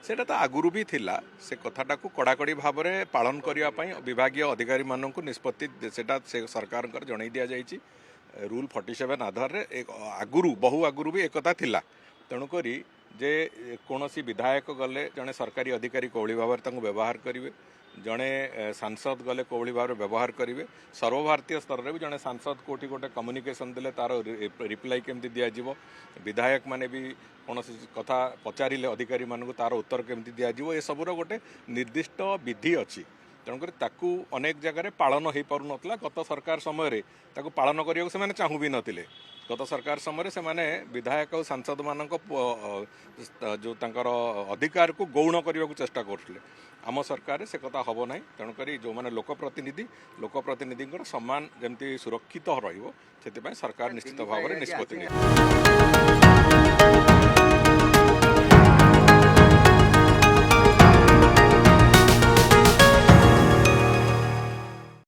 सेटा तो आगुरी भी थिला से कथाटा को कड़ाकड़ी भाव में पालन करने विभागीय अधिकारी मानक निष्पत्ति सेटा से सरकार जन दि जाइए रूल 47 आधार रे एक आगुरी बहु आगुरी भी एक थिला तेणुक जे कौन विधायक गले जड़े सरकारी अधिकारी कौली भाव में व्यवहार करेंगे जड़े सांसद गले कौली भाव में व्यवहार करेंगे सर्वभारतीय स्तर में भी जड़े सांसद कोटी गोटे कम्युनिकेशन देले तार रिप्लाई केमती दिज्व विधायक माने भी कौन कथा पचारे अधिकारी मानक तार उत्तर केमती दिज्व ये सबूर गोटे निर्दिष्ट विधि अच्छी तेणुक ताकू अनेक जगह पालन हो पार ना गत सरकार समय पालन करने से चाहू भी नथिले गत सरकार समय से विधायक और सांसद मान जो अधिकार को गौण करने को चेष्टा करते आम सरकार से कथा हम ना तेणुक जो मैंने लोकप्रतिनिधि सम्मान जमी सुरक्षित रही सरकार निश्चित भाव में निष्पत्ति।